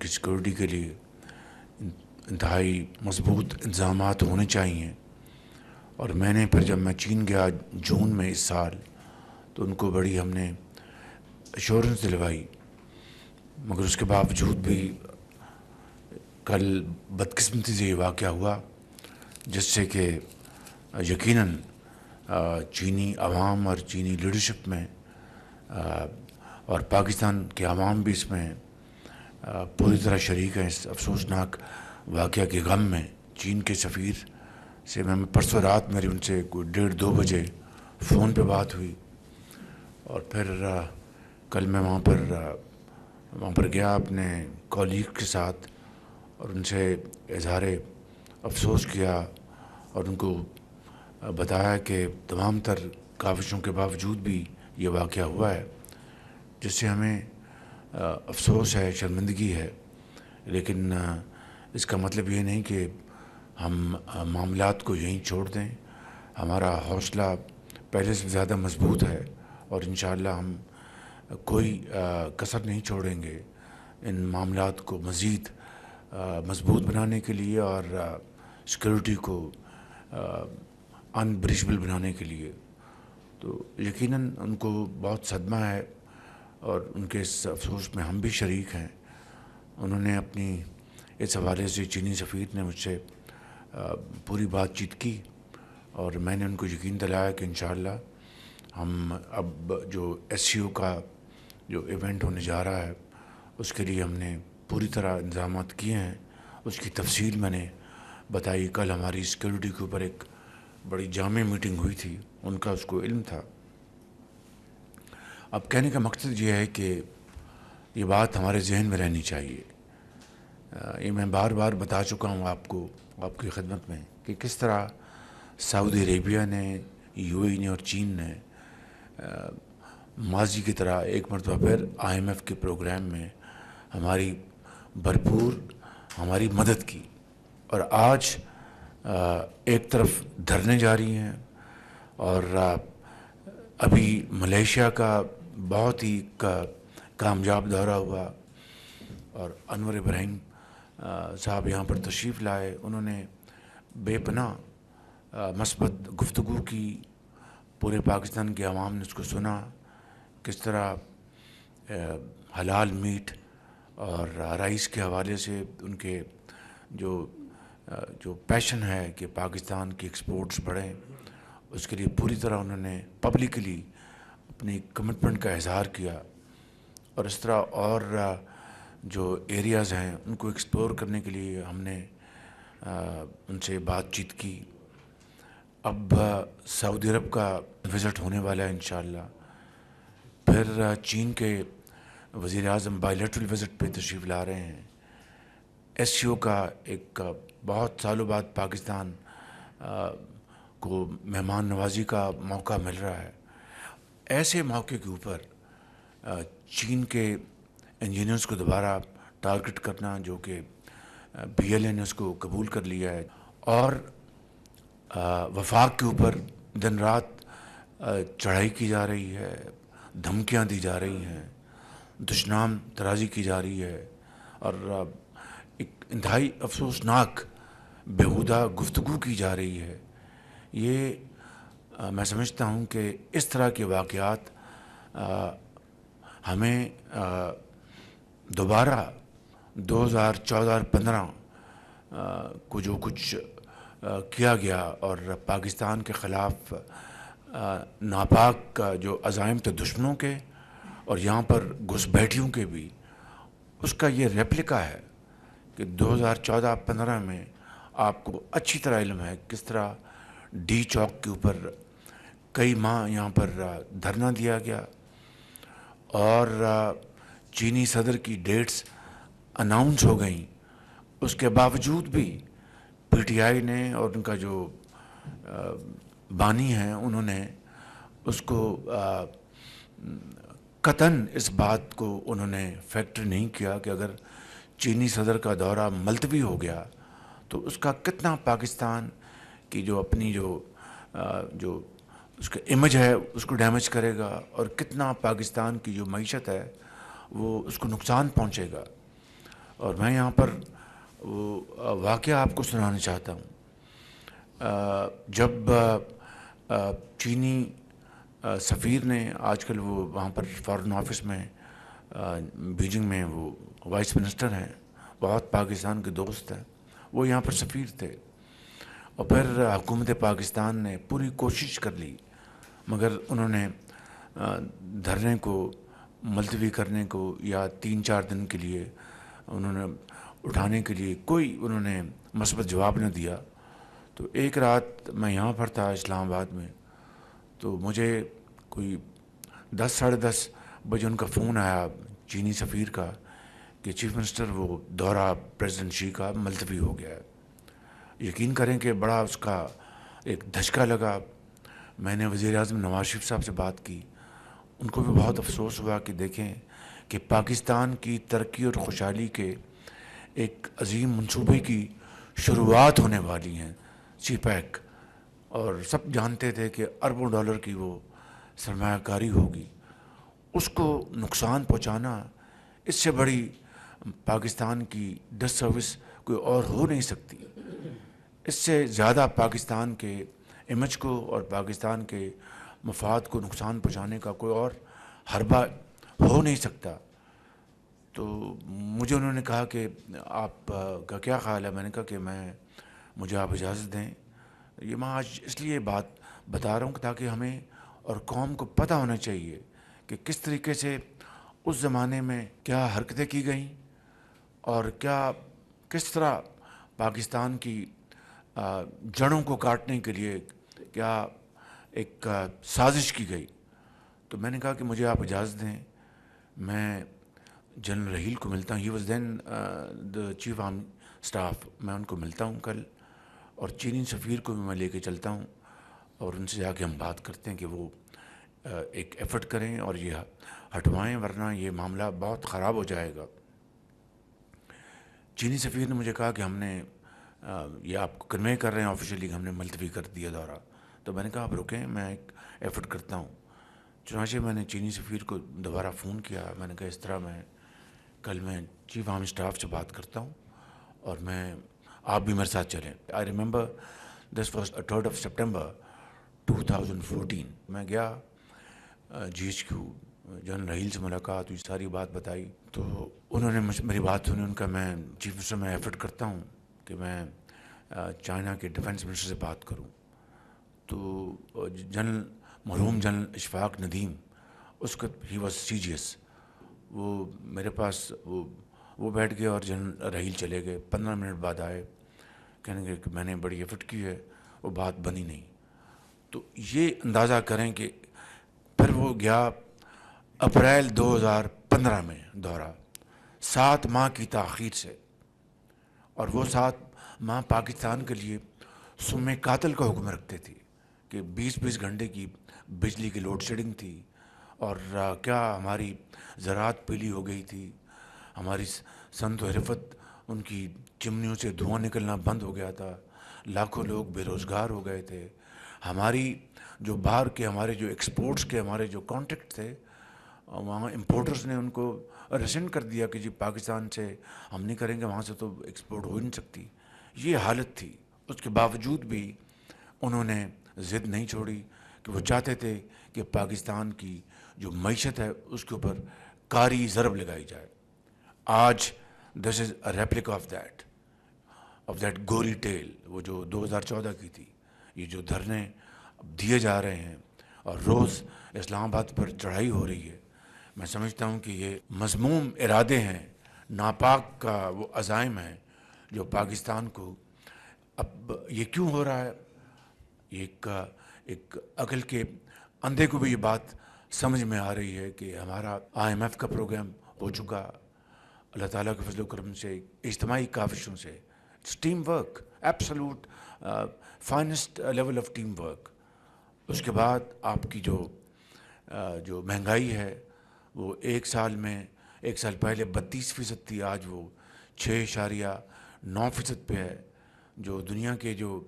کی سیکورٹی کے لیے انتہائی مضبوط انتظامات ہونے چاہیے. اور میں نے پھر جب میں چین گیا جون میں اس سال تو ان کو بڑی ہم نے ایشورنس دلوائی، مگر اس کے باوجود بھی کل بدقسمتی سے یہ واقعہ ہوا جس سے کہ یقیناً چینی عوام اور چینی لیڈرشپ میں اور پاکستان کے عوام بھی اس میں پوری طرح شریک ہیں اس افسوسناک واقعہ کے غم میں. چین کے سفیر سے میں پرسوں رات میری ان سے کوئی 1:30-2 بجے فون پہ بات ہوئی، اور پھر کل میں وہاں پر گیا اپنے کولیگ کے ساتھ اور ان سے اظہار افسوس کیا اور ان کو بتایا کہ تمام تر کاوشوں کے باوجود بھی یہ واقعہ ہوا ہے، جس سے ہمیں افسوس ہے، شرمندگی ہے. لیکن اس کا مطلب یہ نہیں کہ ہم معاملات کو یہیں چھوڑ دیں. ہمارا حوصلہ پہلے سے زیادہ مضبوط ہے اور انشاءاللہ ہم کوئی کسر نہیں چھوڑیں گے ان معاملات کو مزید مضبوط بنانے کے لیے اور سیکورٹی کو انبریچبل بنانے کے لیے. تو یقیناً ان کو بہت صدمہ ہے اور ان کے اس افسوس میں ہم بھی شریک ہیں. انہوں نے اپنی اس حوالے سے چینی سفیر نے مجھ سے پوری بات چیت کی اور میں نے ان کو یقین دلایا کہ انشاءاللہ ہم اب جو ایس سی او کا جو ایونٹ ہونے جا رہا ہے اس کے لیے ہم نے پوری طرح انتظامات کیے ہیں. اس کی تفصیل میں نے بتائی. کل ہماری سیکورٹی کے اوپر ایک بڑی جامع میٹنگ ہوئی تھی، ان کا اس کو علم تھا. اب کہنے کا مقصد یہ ہے کہ یہ بات ہمارے ذہن میں رہنی چاہیے. یہ میں بار بار بتا چکا ہوں آپ کو، آپ کی خدمت میں، کہ کس طرح سعودی عربیہ نے، یو اے ای نے اور چین نے ماضی کی طرح ایک مرتبہ پھر آئی ایم ایف کے پروگرام میں ہماری بھرپور ہماری مدد کی. اور آج ایک طرف دھرنے جاری ہیں اور ابھی ملیشیا کا بہت ہی کامیاب دورہ ہوا اور انور ابراہیم صاحب یہاں پر تشریف لائے. انہوں نے بے پناہ مثبت گفتگو کی، پورے پاکستان کے عوام نے اس کو سنا، کس طرح حلال میٹ اور رائس کے حوالے سے ان کے جو پیشن ہے کہ پاکستان کی ایکسپورٹس بڑھیں، اس کے لیے پوری طرح انہوں نے پبلکلی اپنی کمٹمنٹ کا اظہار کیا. اور اس طرح اور جو ایریاز ہیں ان کو ایکسپلور کرنے کے لیے ہم نے ان سے بات چیت کی. اب سعودی عرب کا وزٹ ہونے والا ہے انشاءاللہ. پھر چین کے وزیر اعظم بائی لیٹرل وزٹ پہ تشریف لا رہے ہیں. ایس سی او کا ایک بہت سالوں بعد پاکستان کو مہمان نوازی کا موقع مل رہا ہے. ایسے موقع کے اوپر چین کے انجینئرز کو دوبارہ ٹارگٹ کرنا، جو کہ پی ایل اے نے اس کو قبول کر لیا ہے، اور وفاق کے اوپر دن رات چڑھائی کی جا رہی ہے، دھمکیاں دی جا رہی ہیں، دشنام ترازی کی جا رہی ہے، اور ایک انتہائی افسوسناک بیہودہ گفتگو کی جا رہی ہے. یہ میں سمجھتا ہوں کہ اس طرح کے واقعات ہمیں دوبارہ 2014 اور 2015 کو جو کچھ کیا گیا اور پاکستان کے خلاف ناپاک جو عزائم تھے دشمنوں کے اور یہاں پر گھس بیٹھیوں کے بھی، اس کا یہ ریپلیکا ہے کہ 2014-15 میں آپ کو اچھی طرح علم ہے کس طرح ڈی چوک کے اوپر کئی ماہ یہاں پر دھرنا دیا گیا اور چینی صدر کی ڈیٹس اناؤنس ہو گئیں. اس کے باوجود بھی پی ٹی آئی نے اور ان کا جو بانی ہیں انہوں نے اس کو قطعاً اس بات کو انہوں نے فیکٹر نہیں کیا کہ اگر چینی صدر کا دورہ ملتوی ہو گیا تو اس کا کتنا پاکستان کی جو اپنی جو اس کا امیج ہے اس کو ڈیمیج کرے گا اور کتنا پاکستان کی جو معیشت ہے وہ اس کو نقصان پہنچے گا. اور میں یہاں پر وہ واقعہ آپ کو سنانا چاہتا ہوں. جب چینی سفیر نے آج کل وہ وہاں پر فارن آفس میں بیجنگ میں وہ وائس منسٹر ہیں, بہت پاکستان کے دوست ہیں, وہ یہاں پر سفیر تھے. اور پھر حکومت پاکستان نے پوری کوشش کر لی, مگر انہوں نے دھرنے کو ملتوی کرنے کو یا 3-4 دن کے لیے انہوں نے اٹھانے کے لیے کوئی انہوں نے مثبت جواب نہ دیا. تو ایک رات میں یہاں پر تھا اسلام آباد میں, تو مجھے کوئی 10-10:30 بجے ان کا فون آیا چینی سفیر کا کہ چیف منسٹر وہ دورہ پریزیڈنٹ شی کا ملتوی ہو گیا ہے. یقین کریں کہ بڑا اس کا ایک دھچکا لگا. میں نے وزیر اعظم نواز شریف صاحب سے بات کی, ان کو بھی بہت افسوس ہوا کہ دیکھیں کہ پاکستان کی ترقی اور خوشحالی کے ایک عظیم منصوبے کی شروعات ہونے والی ہیں, سی پیک, اور سب جانتے تھے کہ اربوں ڈالر کی وہ سرمایہ کاری ہوگی. اس کو نقصان پہنچانا, اس سے بڑی پاکستان کی ڈس سروس کوئی اور ہو نہیں سکتی. اس سے زیادہ پاکستان کے امیج کو اور پاکستان کے مفاد کو نقصان پہنچانے کا کوئی اور حربہ ہو نہیں سکتا. تو مجھے انہوں نے کہا کہ آپ کا کیا خیال ہے؟ میں نے کہا کہ مجھے آپ اجازت دیں. یہ میں آج اس لیے بات بتا رہا ہوں کہ تاکہ ہمیں اور قوم کو پتہ ہونا چاہیے کہ کس طریقے سے اس زمانے میں کیا حرکتیں کی گئیں اور کس طرح پاکستان کی جڑوں کو کاٹنے کے لیے کیا ایک سازش کی گئی. تو میں نے کہا کہ مجھے آپ اجازت دیں, میں جنرل رحیل کو ملتا ہوں. He was then the chief army staff. میں ان کو ملتا ہوں کل, اور چینی سفیر کو بھی میں لے کے چلتا ہوں, اور ان سے جا کے ہم بات کرتے ہیں کہ وہ ایک ایفرٹ کریں اور یہ ہٹوائیں, ورنہ یہ معاملہ بہت خراب ہو جائے گا. چینی سفیر نے مجھے کہا کہ ہم نے یہ آپ کو کنوے کر رہے ہیں آفیشیلی کہ ہم نے ملتوی کر دیا دورہ. تو میں نے کہا آپ رکیں, میں ایک ایفرٹ کرتا ہوں. چنانچہ میں نے چینی سفیر کو دوبارہ فون کیا. میں نے کہا اس طرح کل میں چیف آرم اسٹاف سے بات کرتا ہوں, اور آپ بھی میرے ساتھ چلیں. I remember this was 3rd September 2014. میں گیا GHQ, جنرل رحیل سے ملاقات ہوئی, ساری بات بتائی. تو انہوں نے میری بات سنی. ان کا میں چیف منسٹر میں ایفرٹ کرتا ہوں کہ میں چائنا کے ڈیفنس منسٹر سے بات کروں. تو مرحوم جنرل اشفاق ندیم, اس کا ہی واز CGS, وہ میرے پاس وہ بیٹھ گئے اور جنرل رحیل چلے گئے. 15 منٹ بعد آئے, کہنے گے کہ میں نے بڑی ایفرٹ کی ہے, وہ بات بنی نہیں. تو یہ اندازہ کریں کہ پھر وہ گیا اپریل 2015 میں دورہ, 7 ماہ کی تاخیر سے. اور وہ 7 ماہ پاکستان کے لیے سم قاتل کا حکم رکھتے تھے کہ 20 گھنٹے کی بجلی کی لوڈ شیڈنگ تھی, اور کیا ہماری زراعت پیلی ہو گئی تھی, ہماری صنعت و حرفت ان کی چمنیوں سے دھواں نکلنا بند ہو گیا تھا, لاکھوں لوگ بے روزگار ہو گئے تھے. ہماری جو باہر کے ہمارے جو ایکسپورٹس کے ہمارے جو کانٹیکٹ تھے, وہاں امپورٹرز نے ان کو ریسنڈ کر دیا کہ جی پاکستان سے ہم نہیں کریں گے, وہاں سے تو ایکسپورٹ ہو ہی نہیں سکتی. یہ حالت تھی. اس کے باوجود بھی انہوں نے ضد نہیں چھوڑی کہ وہ چاہتے تھے کہ پاکستان کی جو معیشت ہے اس کے اوپر کاری ضرب لگائی جائے. آج this is a replica of that gory tale, وہ جو 2014 کی تھی. یہ جو دھرنے دیے جا رہے ہیں اور روز اسلام آباد پر چڑھائی ہو رہی ہے, میں سمجھتا ہوں کہ یہ مذموم ارادے ہیں, ناپاک کا وہ عزائم ہیں جو پاکستان کو. اب یہ کیوں ہو رہا ہے؟ ایک عقل کے اندھے کو بھی یہ بات سمجھ میں آ رہی ہے کہ ہمارا IMF کا پروگرام ہو چکا, اللہ تعالیٰ کے فضل و کرم سے, اجتماعی کاوشوں سے. It's teamwork, absolute finest level of teamwork. اس کے بعد آپ کی جو مہنگائی ہے وہ ایک سال پہلے 32% تھی, آج وہ 6.9% پہ ہے. جو دنیا کے جو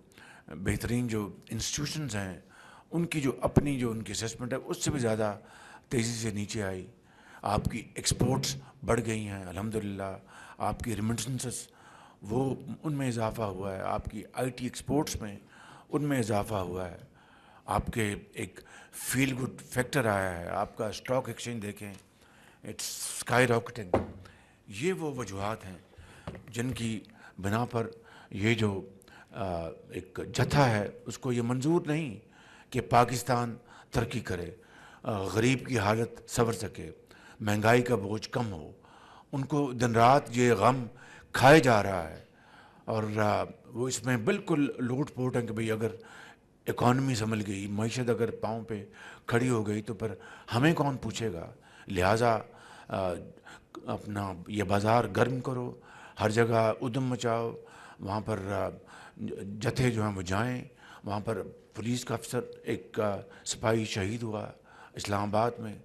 بہترین جو انسٹیٹیوشنز ہیں ان کی جو اپنی جو ان کی اسسمنٹ ہے اس سے بھی زیادہ تیزی سے نیچے آئی. آپ کی ایکسپورٹس بڑھ گئی ہیں الحمدللہ. آپ کی ریمیٹنسز وہ ان میں اضافہ ہوا ہے، آپ کی آئی ٹی ایکسپورٹس میں ان میں اضافہ ہوا ہے، آپ کے ایک فیل گڈ فیکٹر آیا ہے، آپ کا اسٹاک ایکسچینج دیکھیں اٹس اسکائی راکٹنگ۔ یہ وہ وجوہات ہیں جن کی بنا پر یہ جو ایک جتھا ہے اس کو یہ منظور نہیں کہ پاکستان ترقی کرے، غریب کی حالت سنور سکے، مہنگائی کا بوجھ کم ہو۔ ان کو دن رات یہ غم کھائے جا رہا ہے، اور وہ اس میں بالکل لوٹ پوٹ ہے کہ بھئی اگر اکانومی سنبھل گئی، معیشت اگر پاؤں پہ کھڑی ہو گئی تو پھر ہمیں کون پوچھے گا، لہٰذا اپنا یہ بازار گرم کرو، ہر جگہ ادھم مچاؤ، وہاں پر جتھے جو ہیں وہ جائیں، وہاں پر پولیس کا افسر ایک سپاہی شہید ہوا اسلام آباد میں،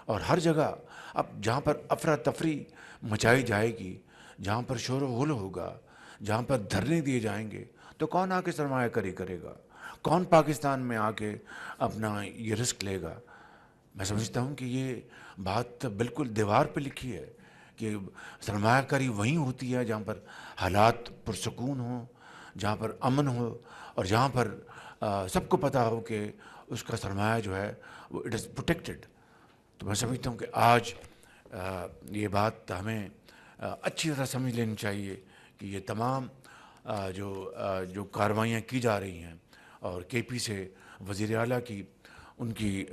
اور ہر جگہ اب جہاں پر افراتفری مچائی جائے گی، جہاں پر شور و غل ہوگا، جہاں پر دھرنے دیے جائیں گے، تو کون آ کے سرمایہ کاری کرے گا؟ کون پاکستان میں آ کے اپنا یہ رسک لے گا؟ میں سمجھتا ہوں کہ یہ بات بالکل دیوار پہ لکھی ہے کہ سرمایہ کاری وہیں ہوتی ہے جہاں پر حالات پرسکون ہوں، جہاں پر امن ہو، اور جہاں پر سب کو پتہ ہو کہ اس کا سرمایہ جو ہے وہ اٹ از پروٹیکٹڈ۔ تو میں سمجھتا ہوں کہ آج یہ بات ہمیں اچھی طرح سمجھ لینی چاہیے کہ یہ تمام جو کارروائیاں کی جا رہی ہیں، اور کے پی سے وزیر اعلیٰ کی ان کی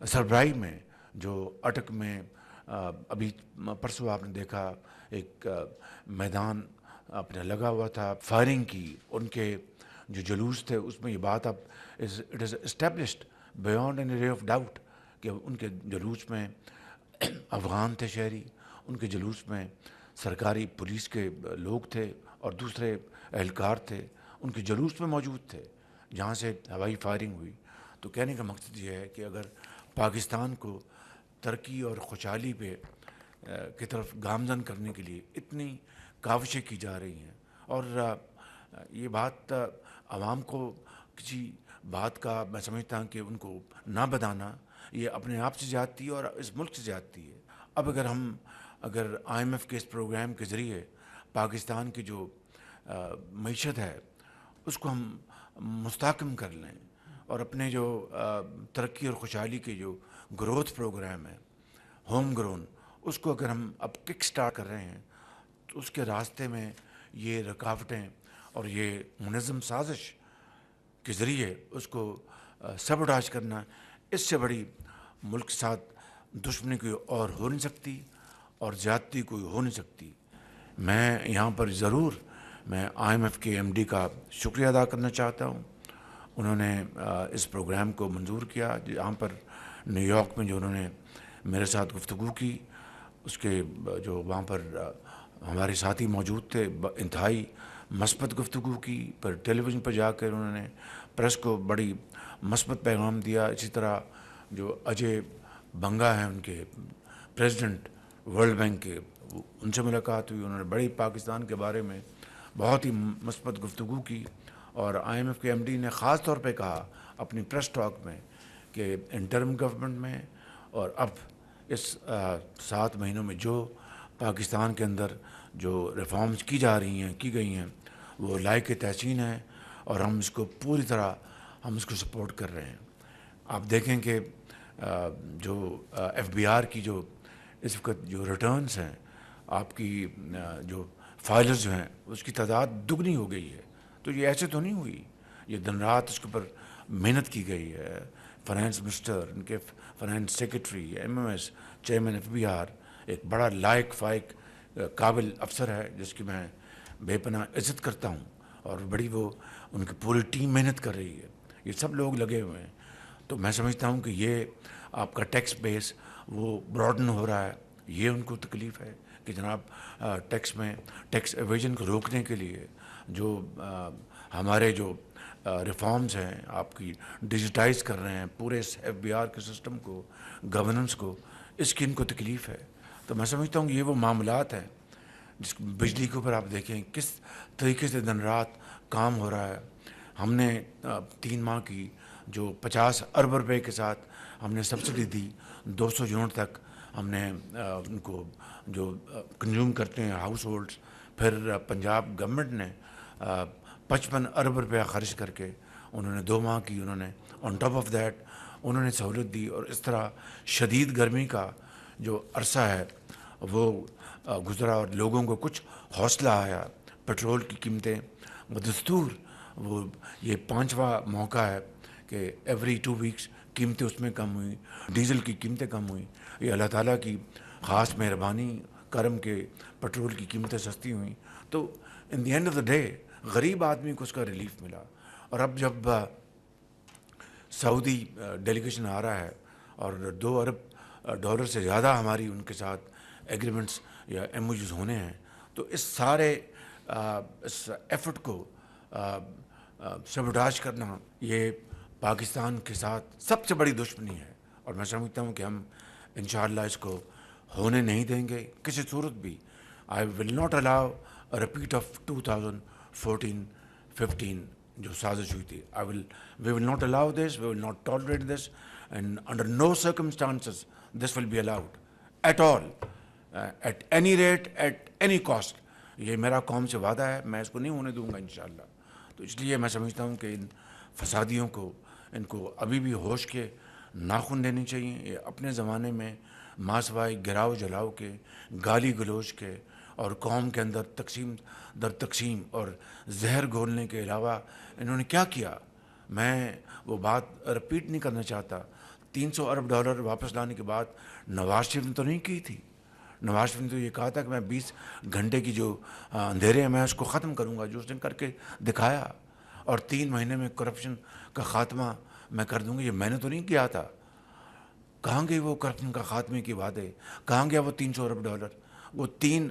سربراہی میں جو اٹک میں ابھی پرسوں آپ نے دیکھا ایک میدان اپنے لگا ہوا تھا، فائرنگ کی، ان کے جو جلوس تھے اس میں یہ بات اب it is established beyond an array of doubt کہ ان کے جلوس میں افغان تھے شہری، ان کے جلوس میں سرکاری پولیس کے لوگ تھے اور دوسرے اہلکار تھے، ان کے جلوس میں موجود تھے جہاں سے ہوائی فائرنگ ہوئی۔ تو کہنے کا مقصد یہ ہے کہ اگر پاکستان کو ترقی اور خوشحالی پہ کی طرف گامزن کرنے کے لیے اتنی کاوشیں کی جا رہی ہیں، اور یہ بات عوام کو کسی بات کا میں سمجھتا ہوں کہ ان کو نہ بتانا یہ اپنے آپ سے زیادتی ہے اور اس ملک سے زیادتی ہے۔ اب اگر آئی ایم ایف کے اس پروگرام کے ذریعے پاکستان کی جو معیشت ہے اس کو ہم مستحکم کر لیں، اور اپنے جو ترقی اور خوشحالی کے جو گروتھ پروگرام ہے ہوم گرون، اس کو اگر ہم اب کک سٹارٹ کر رہے ہیں تو اس کے راستے میں یہ رکاوٹیں اور یہ منظم سازش کے ذریعے اس کو سبوٹاج کرنا، اس سے بڑی ملک کے ساتھ دشمنی کوئی اور ہو نہیں سکتی اور زیادتی کوئی ہو نہیں سکتی۔ میں یہاں پر ضرور میں آئی ایم ایف کے ایم ڈی کا شکریہ ادا کرنا چاہتا ہوں، انہوں نے اس پروگرام کو منظور کیا، جہاں پر نیو یارک میں جو انہوں نے میرے ساتھ گفتگو کی، اس کے جو وہاں پر ہمارے ساتھی موجود تھے انتہائی مثبت گفتگو کی، پر ٹیلی ویژن پر جا کر انہوں نے پریس کو بڑی مثبت پیغام دیا۔ اسی طرح جو اجے بنگا ہیں ان کے پریزیڈنٹ ورلڈ بینک کے، ان سے ملاقات ہوئی، انہوں نے بڑی پاکستان کے بارے میں بہت ہی مثبت گفتگو کی، اور آئی ایم ایف کے ایم ڈی نے خاص طور پہ کہا اپنی پریس ٹاک میں کہ انٹرم گورنمنٹ میں اور اب اس 7 مہینوں میں جو پاکستان کے اندر جو ریفارمز کی جا رہی ہیں، کی گئی ہیں، وہ لائق تحسین ہیں، اور ہم اس کو پوری طرح ہم اس کو سپورٹ کر رہے ہیں۔ آپ دیکھیں کہ جو ایف بی آر کی جو اس وقت جو ریٹرنز ہیں، آپ کی جو فائلرز جو ہیں اس کی تعداد دگنی ہو گئی ہے۔ تو یہ ایسے تو نہیں ہوئی، یہ دن رات اس کے اوپر محنت کی گئی ہے۔ فائنانس منسٹر، ان کے finance secretary, M M S chairman F B R ایک بڑا لائق فائق قابل افسر ہے جس کی میں بے پناہ عزت کرتا ہوں، اور بڑی وہ ان کی پوری ٹیم محنت کر رہی ہے، یہ سب لوگ لگے ہوئے ہیں۔ تو میں سمجھتا ہوں کہ یہ آپ کا ٹیکس بیس وہ براڈن ہو رہا ہے، یہ ان کو تکلیف ہے کہ جناب ٹیکس میں ٹیکس ایویژن کو روکنے کے لیے جو ہمارے جو ریفارمز ہیں آپ کی ڈیجیٹائز کر رہے ہیں پورے ایف بی آر کے سسٹم کو، گورننس کو، اس کی ان کو تکلیف ہے۔ تو میں سمجھتا ہوں کہ یہ وہ معاملات ہیں جس بجلی کے اوپر آپ دیکھیں کس طریقے سے دن رات کام ہو رہا ہے۔ ہم نے 3 ماہ کی جو 50 ارب روپے کے ساتھ ہم نے سبسڈی دی 200 یونٹ تک ہم نے ان کو جو کنزیوم کرتے ہیں ہاؤس ہولڈس، پھر پنجاب گورنمنٹ نے 55 ارب روپیہ خرچ کر کے انہوں نے 2 ماہ کی انہوں نے آن ٹاپ آف دیٹ انہوں نے سہولت دی، اور اس طرح شدید گرمی کا جو عرصہ ہے وہ گزرا اور لوگوں کو کچھ حوصلہ آیا. پیٹرول کی قیمتیں بدستور وہ یہ 5واں موقع ہے کہ ایوری 2 ویکس قیمتیں اس میں کم ہوئیں، ڈیزل کی قیمتیں کم ہوئیں. یہ اللہ تعالیٰ کی خاص مہربانی کرم کے پیٹرول کی قیمتیں سستی ہوئیں. تو in the end of the day غریب آدمی کو اس کا ریلیف ملا. اور اب جب سعودی ڈیلیگیشن آ رہا ہے اور $2 ارب سے زیادہ ہماری ان کے ساتھ ایگریمنٹس یا ایم او یوز ہونے ہیں، تو اس سارے اس ایفرٹ کو سبوٹاج کرنا یہ پاکستان کے ساتھ سب سے بڑی دشمنی ہے. اور میں سمجھتا ہوں کہ ہم انشاءاللہ اس کو ہونے نہیں دیں گے کسی صورت بھی. I will not allow repeat of 2014-15 جو سازش ہوئی تھی. We will not allow this, we will not tolerate this, and under no circumstances this will be allowed at all, at any rate, at any cost. یہ میرا قوم سے وعدہ ہے، میں اس کو نہیں ہونے دوں گا انشاءاللہ. تو اس لیے میں سمجھتا ہوں کہ ان فسادیوں کو ان کو ابھی بھی ہوش کے ناخن دینے چاہیے. یہ اپنے زمانے میں ماسوائے گراؤ جلاؤ کے، گالی گلوچ کے اور قوم کے اندر تقسیم در تقسیم اور زہر گھولنے کے علاوہ انہوں نے کیا کیا. میں وہ بات رپیٹ نہیں کرنا چاہتا. $300 ارب واپس لانے کے بعد نواز شریف نے تو نہیں کی تھی. نواز شریف نے تو یہ کہا تھا کہ میں 20 گھنٹے کی جو اندھیرے ہیں میں اس کو ختم کروں گا، جو اس نے کر کے دکھایا. اور 3 مہینے میں کرپشن کا خاتمہ میں کر دوں گا. یہ میں نے تو نہیں کیا تھا. کہاں گئے وہ کرپشن کا خاتمے کی وعدے؟ کہاں گیا وہ $300 ارب؟ وہ 3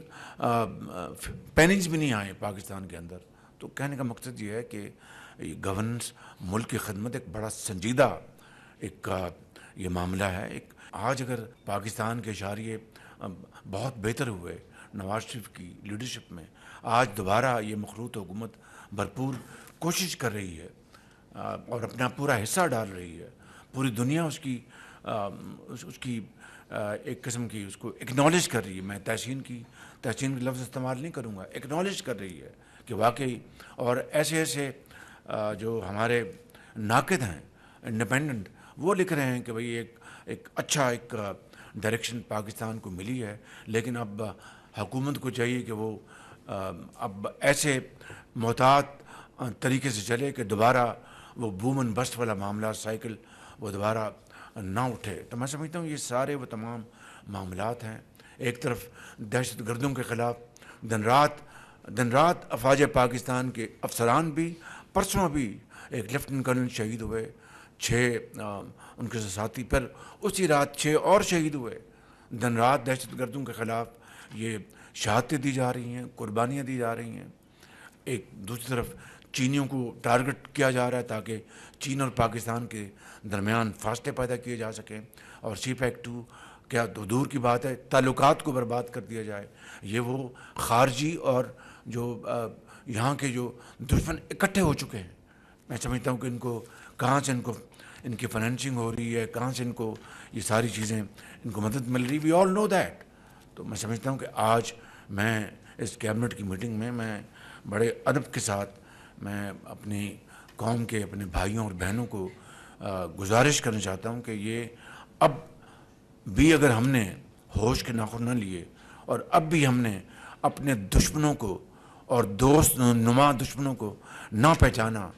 پینیز بھی نہیں آئے پاکستان کے اندر. تو کہنے کا مقصد یہ ہے کہ گورننس، ملک کی خدمت ایک بڑا سنجیدہ ایک یہ معاملہ ہے. ایک آج اگر پاکستان کے اشاریے بہت بہتر ہوئے نواز شریف کی لیڈرشپ میں، آج دوبارہ یہ مخلوط حکومت بھرپور کوشش کر رہی ہے اور اپنا پورا حصہ ڈال رہی ہے. پوری دنیا اس کی ایک قسم کی اس کو اکنالج کر رہی ہے. میں تحسین کی لفظ استعمال نہیں کروں گا، اکنالج کر رہی ہے کہ واقعی. اور ایسے جو ہمارے ناقد ہیں انڈیپینڈنٹ، وہ لکھ رہے ہیں کہ بھئی ایک اچھا ایک ڈائریکشن پاکستان کو ملی ہے. لیکن اب حکومت کو چاہیے کہ وہ اب ایسے محتاط طریقے سے چلے کہ دوبارہ وہ بوم اینڈ بسٹ والا معاملہ سائیکل وہ دوبارہ نہ اٹھے. تو میں سمجھتا ہوں یہ سارے وہ تمام معاملات ہیں. ایک طرف دہشت گردوں کے خلاف دن رات افواج پاکستان کے افسران بھی، پرسوں بھی ایک لیفٹنٹ کرنل شہید ہوئے، 6 ان کے ساتھی، پھر اسی رات 6 اور شہید ہوئے. دن رات دہشت گردوں کے خلاف یہ شہادتیں دی جا رہی ہیں، قربانیاں دی جا رہی ہیں. ایک دوسری طرف چینیوں کو ٹارگٹ کیا جا رہا ہے تاکہ چین اور پاکستان کے درمیان فاصلے پیدا کیے جا سکیں، اور سی پیک 2 کیا دور کی بات ہے تعلقات کو برباد کر دیا جائے. یہ وہ خارجی اور جو یہاں کے جو دشمن اکٹھے ہو چکے ہیں. میں سمجھتا ہوں کہ ان کو کہاں سے ان کی فائنینسنگ ہو رہی ہے، کہاں سے ان کو یہ ساری چیزیں ان کو مدد مل رہی. وی آل نو دیٹ. تو میں سمجھتا ہوں کہ آج میں اس کیبنٹ کی میٹنگ میں بڑے ادب کے ساتھ میں اپنی قوم کے اپنے بھائیوں اور بہنوں کو گزارش کرنا چاہتا ہوں کہ یہ اب بھی اگر ہم نے ہوش کے ناخن نہ لیے اور اب بھی ہم نے اپنے دشمنوں کو اور دوست نما دشمنوں کو نہ پہچانا،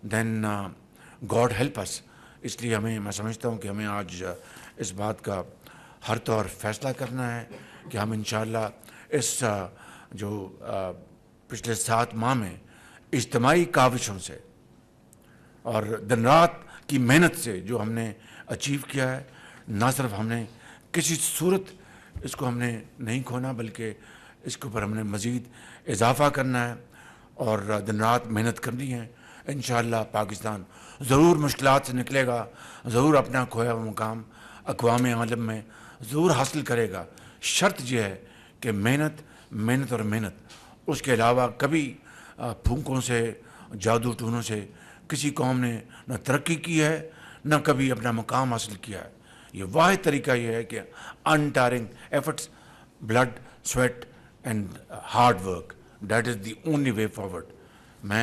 دین گاڈ ہیلپ اس. اس لیے میں سمجھتا ہوں کہ ہمیں آج اس بات کا ہر طور فیصلہ کرنا ہے کہ ہم انشاءاللہ اس جو پچھلے 7 ماہ میں اجتماعی کاوشوں سے اور دن رات کی محنت سے جو ہم نے اچیو کیا ہے، نہ صرف ہم نے کسی صورت اس کو ہم نے نہیں کھونا بلکہ اس کے اوپر ہم نے مزید اضافہ کرنا ہے اور دن رات محنت کرنی ہے. انشاءاللہ پاکستان ضرور مشکلات سے نکلے گا، ضرور اپنا کھویا ہوا مقام اقوام عالم میں ضرور حاصل کرے گا. شرط یہ ہے کہ محنت اور محنت. اس کے علاوہ کبھی پھونکوں سے، جادو ٹونوں سے کسی قوم نے نہ ترقی کی ہے نہ کبھی اپنا مقام حاصل کیا ہے. یہ واحد طریقہ یہ ہے کہ untiring efforts, blood, sweat and hard work, that is the only way forward. میں